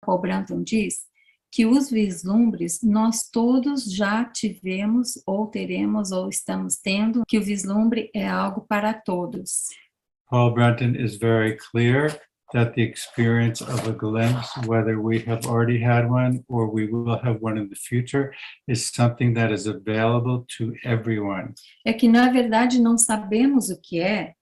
Paul Brunton diz que os vislumbres nós todos já tivemos, ou teremos, ou estamos tendo, que o vislumbre é algo para todos. Paul Brunton is very clear that the experience of a glimpse, whether we have already had one or we will have one in the future, is something that is available to everyone. É que, na verdade, não sabemos o que é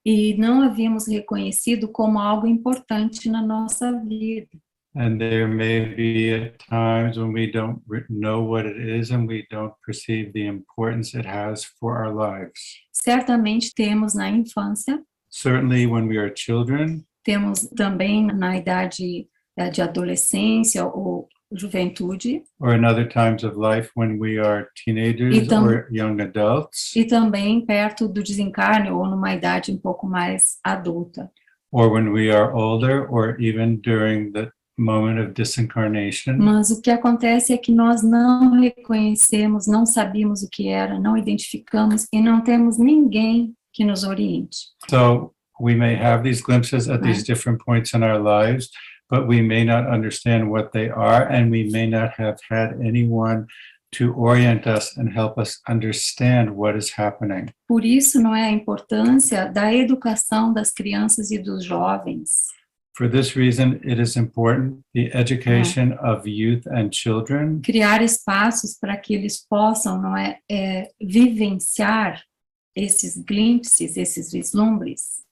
e não havíamos reconhecido como algo importante na nossa vida. And there may be at times when we don't know what it is and we don't perceive the importance it has for our lives. Certamente temos na infância, Certainly when we are children, temos também na idade de adolescência ou juventude, or in other times of life when we are teenagers or young adults, e também perto do desencarne ou numa idade um pouco mais adulta. or when we are older, or even during the moment of disincarnation. Mas o que acontece é que nós não reconhecemos, não sabíamos o que era, não identificamos e não temos ninguém que nos oriente. So we may have these glimpses at these different points in our lives, but we may not understand what they are, and we may not have had anyone to orient us and help us understand what is happening. Por isso não é a importância da educação das crianças e dos jovens. For this reason, it is important the education of youth and children. Criar espaços para que eles possam, vivenciar esses glimpses, esses vislumbres.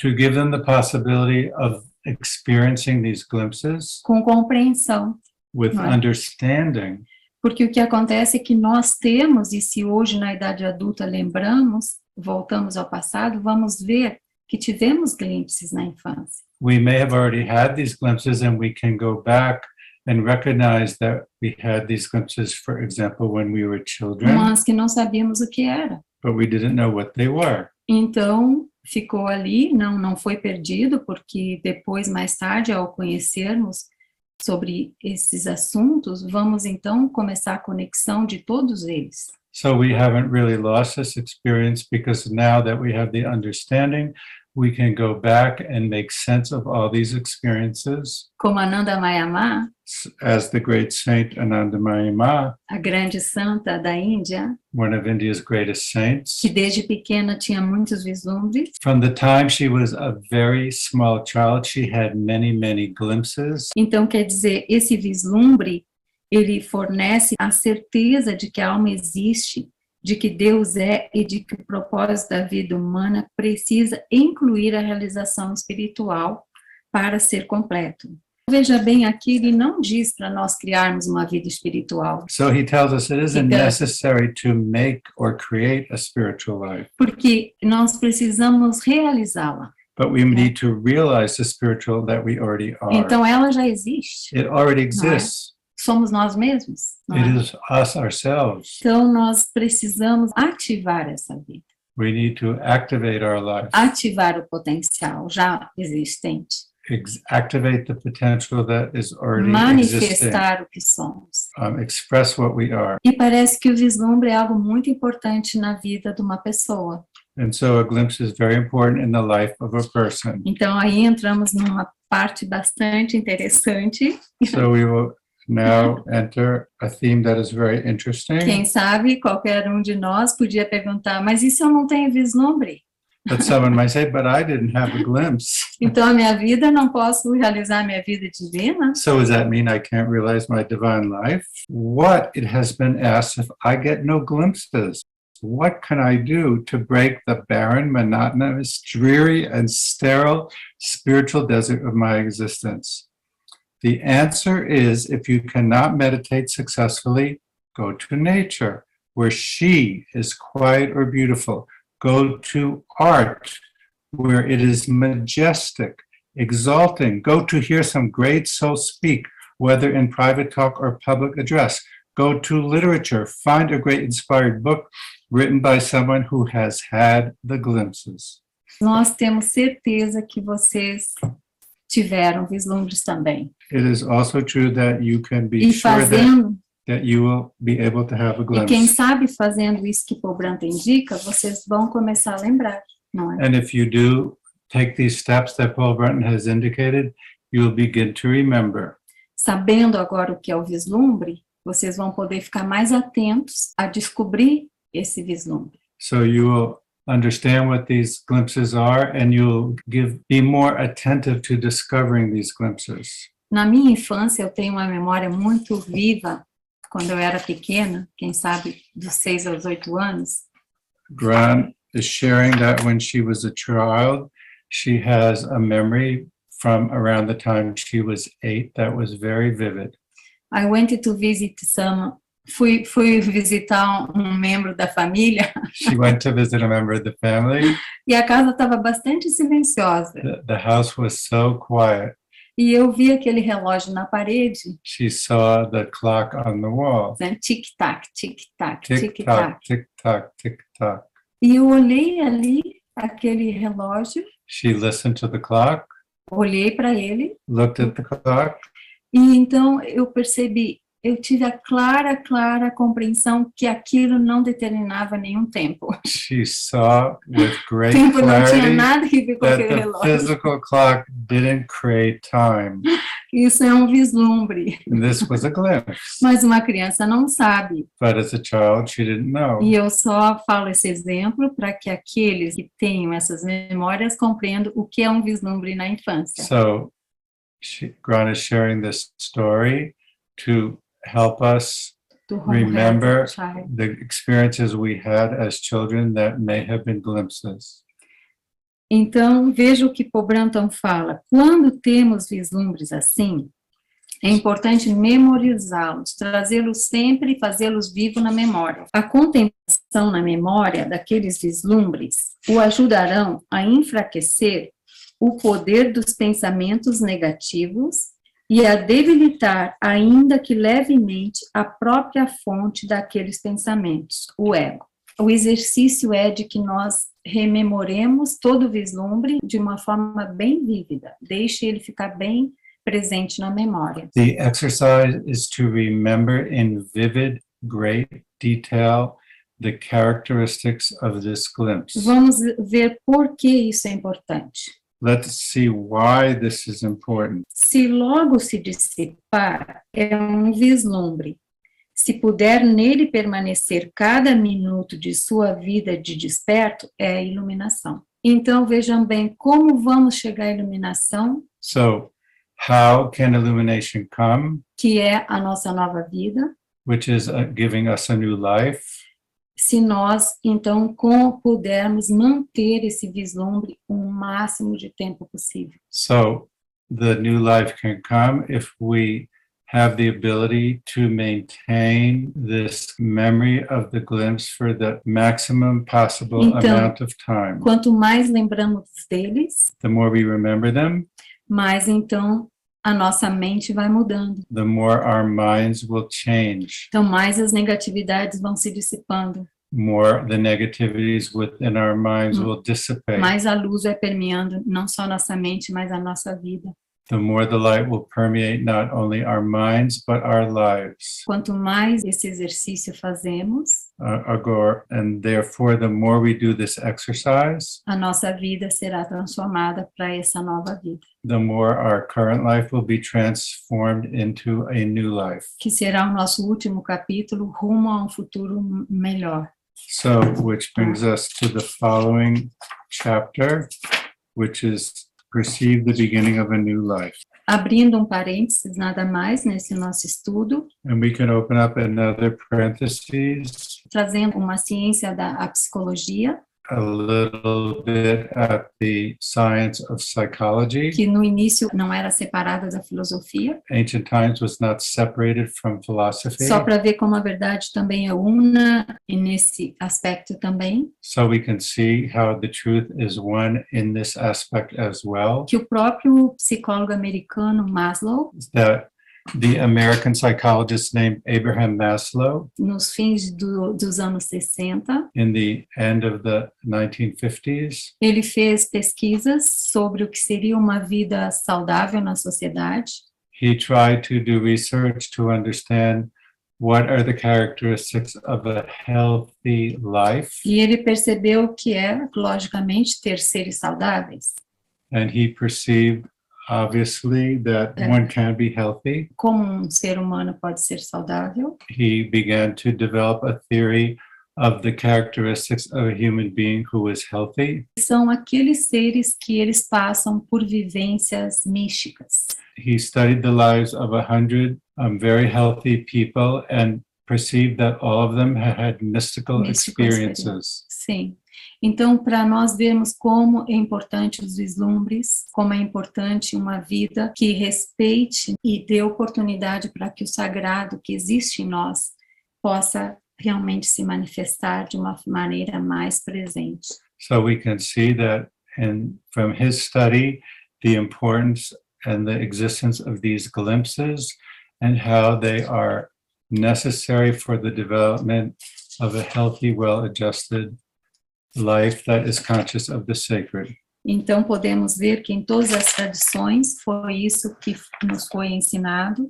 To give them the possibility of experiencing these glimpses Com compreensão. with understanding. Porque o que acontece é que nós temos, e se hoje na idade adulta lembramos, voltamos ao passado, vamos ver que tivemos glimpses na infância. We may have already had these glimpses and we can go back and recognize that we had these glimpses, for example, when we were children, Mas que não sabíamos o que era. but we didn't know what they were. Então, ficou ali, não foi perdido, porque depois, mais tarde, ao conhecermos sobre esses assuntos, vamos então começar a conexão de todos eles. So we haven't really lost this experience because now that we have the understanding, we can go back and make sense of all these experiences. Como Ananda Mayama, As the great saint Ananda Mayama, a grande santa da Índia, one of India's greatest saints, que desde pequena tinha muitos vislumbres, from the time she was a very small child, she had many, many glimpses. então quer dizer, esse vislumbre, ele fornece a certeza de que a alma existe, de que Deus é e de que o propósito da vida humana precisa incluir a realização espiritual para ser completo. Veja bem, aqui ele não diz para nós criarmos uma vida espiritual. So he tells us it isn't necessary to make or create a spiritual life, Porque nós precisamos realizá-la. but we need to realize the spiritual that we already are. Então ela já existe. It already exists. Somos nós mesmos. It is us ourselves. Então nós precisamos ativar essa vida. We need to activate our life, Ativar o potencial já existente. activate the potential that is already existing, Manifestar o que somos. express what we are. E parece que o vislumbre é algo muito importante na vida de uma pessoa. And so a glimpse is very important in the life of a person. Então aí entramos numa parte bastante interessante. So we will now enter a theme that is very interesting. Quem sabe qualquer um de nós podia perguntar, mas e se eu não tenho vislumbre? But someone might say, but I didn't have a glimpse. Então a minha vida, não posso realizar a minha vida divina? So does that mean I can't realize my divine life? What, it has been asked, if I get no glimpses, what can I do to break the barren, monotonous, dreary, and sterile spiritual desert of my existence? The answer is, if you cannot meditate successfully, go to nature, where she is quiet or beautiful. Go to art, where it is majestic, exalting. Go to hear some great soul speak, whether in private talk or public address. Go to literature, find a great inspired book written by someone who has had the glimpses. Nós temos certeza que vocês tiveram vislumbres também. It is also true that you can be E sure fazendo, that you will be able to have a e glimpse. quem sabe fazendo isso que Paul Brunton indica, vocês vão começar a lembrar, não é? And if you do take these steps that Paul Brunton has indicated, you'll begin to remember. sabendo agora o que é o vislumbre, vocês vão poder ficar mais atentos a descobrir esse vislumbre. So you will understand what these glimpses are, and you'll be more attentive to discovering these glimpses. Na minha infância, eu tenho uma memória muito viva, quando eu era pequena, quem sabe dos 6 aos 8 anos. Gran is sharing that when she was a child, she has a memory from around the time she was 8 that was very vivid. I went to visit fui visitar um membro da família. She went to visit a member of the family. E a casa estava bastante silenciosa. The house was so quiet. E eu vi aquele relógio na parede. She saw the clock on the wall. Tic-tac, tic-tac, Tic-tac, tic-tac. tic-tac, tic-tac. E eu olhei ali aquele relógio. She listened to the clock. Olhei para ele. Looked at the clock. E então eu percebi, eu tive a clara compreensão que aquilo não determinava nenhum tempo. She saw with great Tempo não tinha clarity nada a ver com that aquele the relógio. physical clock didn't create time. Isso é um vislumbre. And this was a glimpse. Mas uma criança não sabe. But as a child, she didn't know. E eu só falo esse exemplo para que aqueles que tenham essas memórias compreendam o que é um vislumbre na infância. So Gran is sharing this story to help us remember the experiences we had as children that may have been glimpses. Então, veja o que Paul Brunton fala. Quando temos vislumbres assim, é importante memorizá-los, trazê-los sempre e fazê-los vivo na memória. A contemplação na memória daqueles vislumbres o ajudarão a enfraquecer o poder dos pensamentos negativos e a debilitar, ainda que levemente, a própria fonte daqueles pensamentos, o ego. O exercício é de que nós rememoremos todo o vislumbre de uma forma bem vívida, deixe ele ficar bem presente na memória. The exercise is to remember in vivid, great detail the characteristics of this glimpse. Vamos ver por que isso é importante. Let's see why this is important. Se logo se dissipar, é um vislumbre. Se puder nele permanecer cada minuto de sua vida de desperto, é a iluminação. Então, vejam bem, como vamos chegar à iluminação? So, how can illumination come? Que é a nossa nova vida. Which is giving us a new life. Se nós, então, pudermos manter esse vislumbre o máximo de tempo possível. So, the new life can come if we have the ability to maintain this memory of the glimpse for the maximum possible amount of time. Quanto mais lembramos deles, the more we remember them, mais então a nossa mente vai mudando. The more our minds will change. Então mais as negatividades vão se dissipando. More the negativities within our minds will dissipate. Mais a luz vai permeando não só nossa mente, mas a nossa vida. The more the light will permeate not only our minds, but our lives. Quanto mais esse exercício fazemos, and therefore the more we do this exercise, a nossa vida será transformada para essa nova vida. The more our current life will be transformed into a new life. Que será o nosso último capítulo rumo a um futuro melhor. So, which brings us to the following chapter, which is perceive the beginning of a new life. Abrindo parênteses, nada mais nesse nosso estudo. And we can open up another parenthesis. Trazendo uma ciência da psicologia. A little bit at the science of psychology. Que no início não era separada da filosofia. Ancient times was not separated from philosophy. Só para ver como a verdade também é una e nesse aspecto também. So we can see how the truth is one in this aspect as well. Que o próprio psicólogo americano Maslow. That the American psychologist named Abraham Maslow, nos fins dos anos 60, in the end of the 1950s, ele fez pesquisas sobre o que seria uma vida saudável na sociedade. He tried to do research to understand what are the characteristics of a healthy life. E ele percebeu que é, logicamente, ter seres saudáveis. And he perceived obviously, that one can be healthy. Como ser humano pode ser saudável. He began to develop a theory of the characteristics of a human being who is healthy. São aqueles seres que eles passam por vivências místicas. He studied the lives of 100 very healthy people and perceived that all of them had mystical experiences. Sim. Então, para nós vermos como é importante os vislumbres, como é importante uma vida que respeite e dê oportunidade para que o sagrado que existe em nós possa realmente se manifestar de uma maneira mais presente. So we can see that from his study, the importance and the existence of these glimpses and how they are necessary for the development of a healthy, well-adjusted life that is conscious of the sacred. Então podemos ver que em todas as tradições foi isso que nos foi ensinado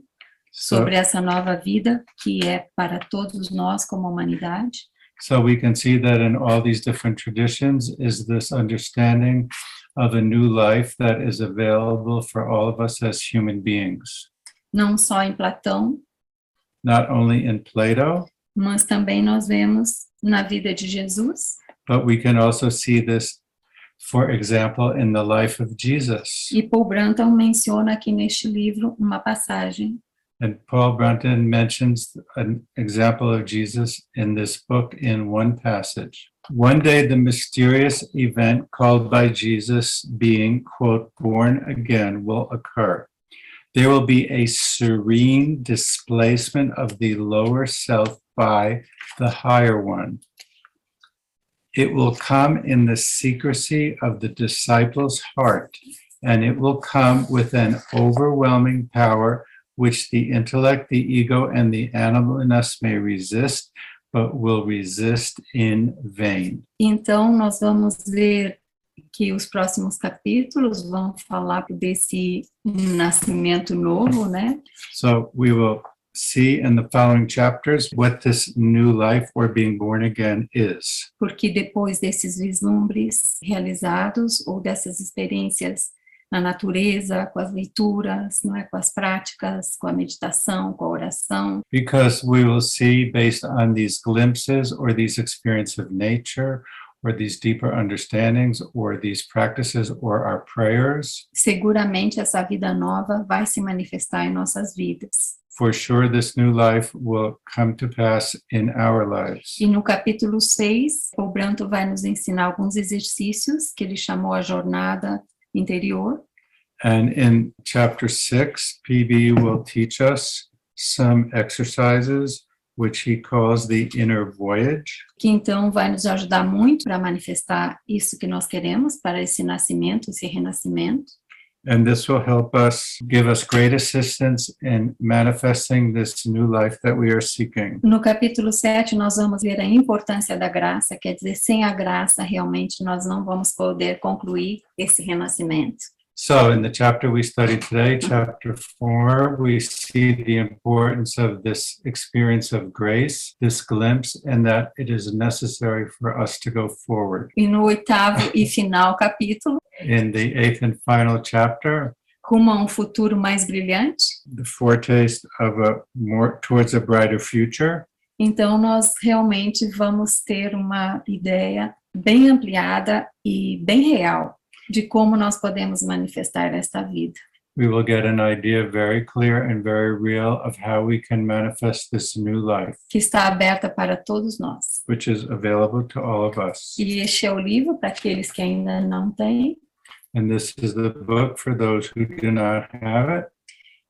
sobre essa nova vida que é para todos nós como humanidade. So we can see that in all these different traditions is this understanding of a new life that is available for all of us as human beings. Não só em Platão, not only in Plato, mas também nós vemos na vida de Jesus. But we can also see this, for example, in the life of Jesus. E Paul Brunton menciona aqui neste livro uma passagem. And Paul Brunton mentions an example of Jesus in this book in one passage. One day, the mysterious event called by Jesus being, quote, born again will occur. There will be a serene displacement of the lower self by the higher one. It will come in the secrecy of the disciple's heart, and it will come with an overwhelming power which the intellect, the ego, and the animal in us may resist, but will resist in vain. Então, nós vamos ver que os próximos capítulos vão falar desse nascimento novo, né? So we will see in the following chapters what this new life or being born again is. Porque depois desses vislumbres realizados ou dessas experiências na natureza, com as leituras, não é, com as práticas, com a meditação, com a oração. Because we will see based on these glimpses or these experiences of nature or these deeper understandings or these practices or our prayers. Seguramente essa vida nova vai se manifestar em nossas vidas. For sure this new life will come to pass in our lives. E no capítulo 6, Paul Brunton vai nos ensinar alguns exercícios que ele chamou a jornada interior. And in chapter 6, PB will teach us some exercises which he calls the inner voyage. Que então vai nos ajudar muito para manifestar isso que nós queremos para esse nascimento, esse renascimento. And this will help us, give us great assistance in manifesting this new life that we are seeking. No capítulo 7, nós vamos ver a importância da graça, quer dizer, sem a graça, realmente, nós não vamos poder concluir esse renascimento. So in the chapter we studied today, chapter 4, we see the importance of this experience of grace, this glimpse, and that it is necessary for us to go forward. E no 8º e final capítulo, In the 8th and final chapter, rumo a futuro mais brilhante, the foretaste of a more towards a brighter future. então nós realmente vamos ter uma ideia bem ampliada e bem real de como nós podemos manifestar esta vida. We will get an idea very clear and very real of how we can manifest this new life, Que está aberta para todos nós. which is available to all of us. E este é o livro para aqueles que ainda não têm. And this is the book for those who do not have it.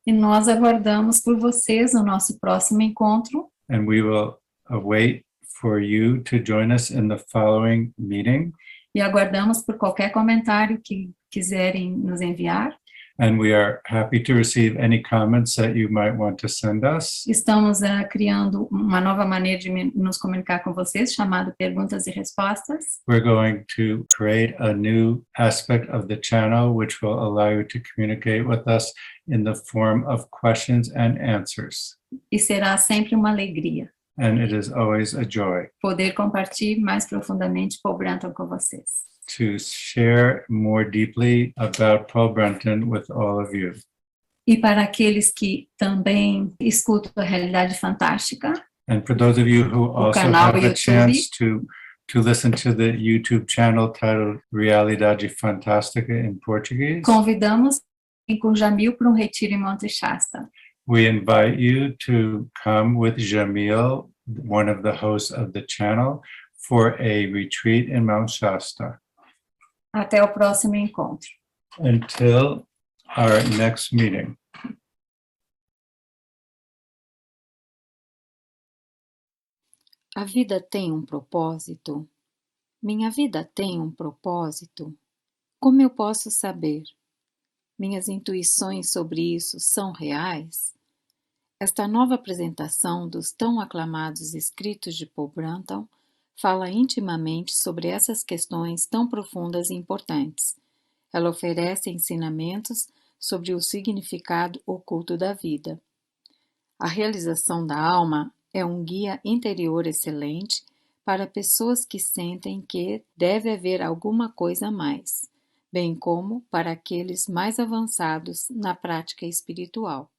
E nós aguardamos por vocês no nosso próximo encontro. And we will await for you to join us in the following meeting. E aguardamos por qualquer comentário que quiserem nos enviar. And we are happy to receive any comments that you might want to send us. Estamos criando uma nova maneira de nos comunicar com vocês, chamado Perguntas e Respostas. We're going to create a new aspect of the channel which will allow you to communicate with us in the form of questions and answers. E será sempre uma alegria And it is always a joy. poder compartilhar mais profundamente Paul Brunton com vocês. to share more deeply about Paul Brunton with all of you. E para aqueles que também escutam a Realidade Fantástica, And for those of you who also canal have a YouTube. chance to listen to the YouTube channel titled Realidade Fantástica in Portuguese, convidamos com Jamil para retiro em Monte Shasta. we invite you to come with Jamil, one of the hosts of the channel, for a retreat in Mount Shasta. Até o próximo encontro. Until our next meeting. A vida tem um propósito? Minha vida tem um propósito? Como eu posso saber? Minhas intuições sobre isso são reais? Esta nova apresentação dos tão aclamados escritos de Paul Brunton fala intimamente sobre essas questões tão profundas e importantes. Ela oferece ensinamentos sobre o significado oculto da vida. A realização da alma é um guia interior excelente para pessoas que sentem que deve haver alguma coisa a mais, bem como para aqueles mais avançados na prática espiritual.